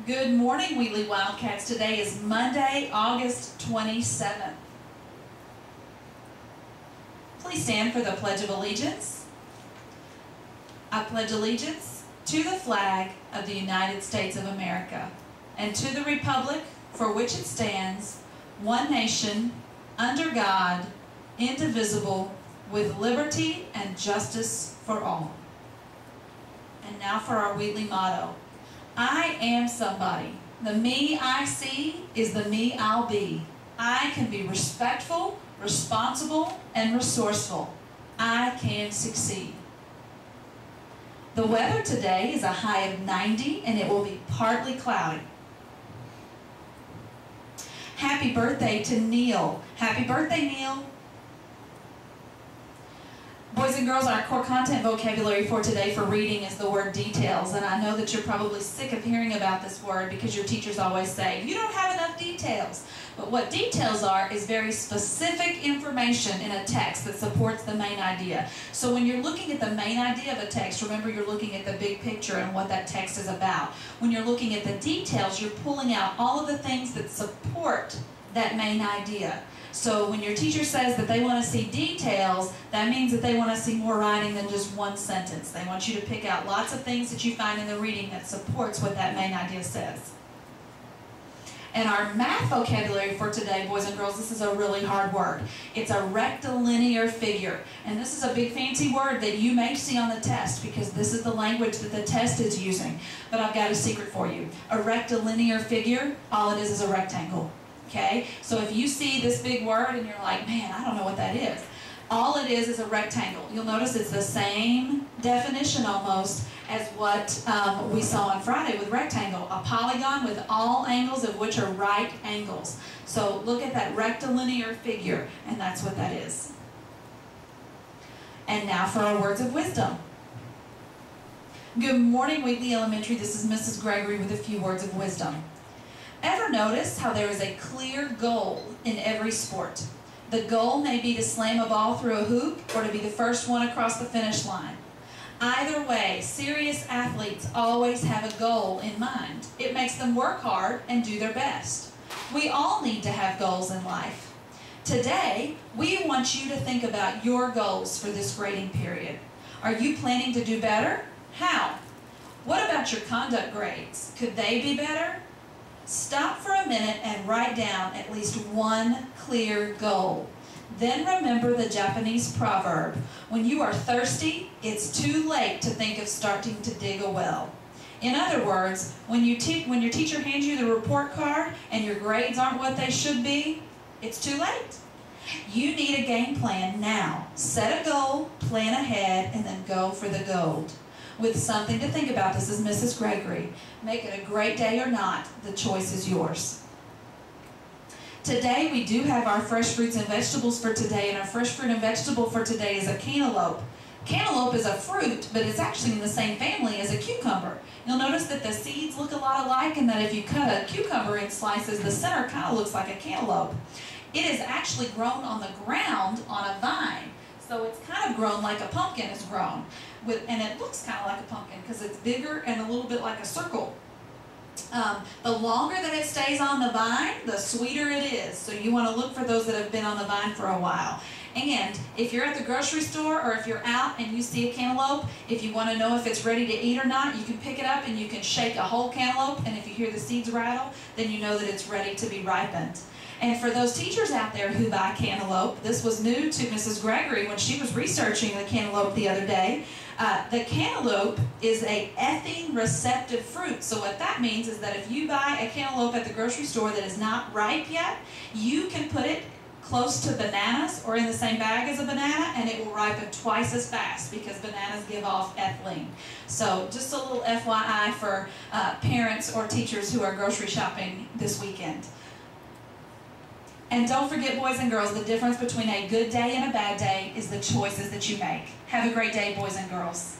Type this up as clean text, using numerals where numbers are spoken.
Good morning, Wheatley Wildcats. Today is Monday, August 27th. Please stand for the Pledge of Allegiance. I pledge allegiance to the flag of the United States of America and to the republic for which it stands, one nation, under God, indivisible, with liberty and justice for all. And now for our Wheatley motto. I am somebody. The me I see is the me I'll be. I can be respectful, responsible, and resourceful. I can succeed. The weather today is a high of 90 and it will be partly cloudy. Happy birthday to Neil. Happy birthday, Neil. Boys and girls, our core content vocabulary for today for reading is the word details. And I know that you're probably sick of hearing about this word because your teachers always say, you don't have enough details. But what details are is very specific information in a text that supports the main idea. So when you're looking at the main idea of a text, remember you're looking at the big picture and what that text is about. When you're looking at the details, you're pulling out all of the things that support that main idea. So when your teacher says that they want to see details, that means that they want to see more writing than just one sentence. They want you to pick out lots of things that you find in the reading that supports what that main idea says. And our math vocabulary for today, boys and girls, this is a really hard word. It's a rectilinear figure. And this is a big fancy word that you may see on the test because this is the language that the test is using. But I've got a secret for you. A rectilinear figure, all it is a rectangle. Okay? So if you see this big word and you're like, man, I don't know what that is. All it is a rectangle. You'll notice it's the same definition almost as what we saw on Friday with rectangle. A polygon with all angles of which are right angles. So look at that rectilinear figure, and that's what that is. And now for our words of wisdom. Good morning, Wheatley Elementary. This is Mrs. Gregory with a few words of wisdom. Ever notice how there is a clear goal in every sport? The goal may be to slam a ball through a hoop or to be the first one across the finish line. Either way, serious athletes always have a goal in mind. It makes them work hard and do their best. We all need to have goals in life. Today, we want you to think about your goals for this grading period. Are you planning to do better? How? What about your conduct grades? Could they be better? Stop for a minute and write down at least one clear goal. Then remember the Japanese proverb, when you are thirsty, it's too late to think of starting to dig a well. In other words, when your teacher hands you the report card and your grades aren't what they should be, it's too late. You need a game plan now. Set a goal, plan ahead, and then go for the gold. With something to think about, this is Mrs. Gregory. Make it a great day or not, the choice is yours. Today we do have our fresh fruits and vegetables for today, and our fresh fruit and vegetable for today is a cantaloupe. Cantaloupe is a fruit, but it's actually in the same family as a cucumber. You'll notice that the seeds look a lot alike, and that if you cut a cucumber in slices, the center kind of looks like a cantaloupe. It is actually grown on the ground on a vine, so it's kind of grown like a pumpkin is grown. And it looks kind of like a pumpkin because it's bigger and a little bit like a circle. The longer that it stays on the vine, the sweeter it is. So you want to look for those that have been on the vine for a while. And if you're at the grocery store or if you're out and you see a cantaloupe, if you want to know if it's ready to eat or not, you can pick it up and you can shake a whole cantaloupe. And if you hear the seeds rattle, then you know that it's ready to be ripened. And for those teachers out there who buy cantaloupe, this was new to Mrs. Gregory when she was researching the cantaloupe the other day. The cantaloupe is a ethine receptive fruit. So what that means is that if you buy a cantaloupe at the grocery store that is not ripe yet, you can put it close to bananas or in the same bag as a banana and it will ripen twice as fast because bananas give off ethylene. So just a little FYI for parents or teachers who are grocery shopping this weekend. And don't forget, boys and girls, the difference between a good day and a bad day is the choices that you make. Have a great day, boys and girls.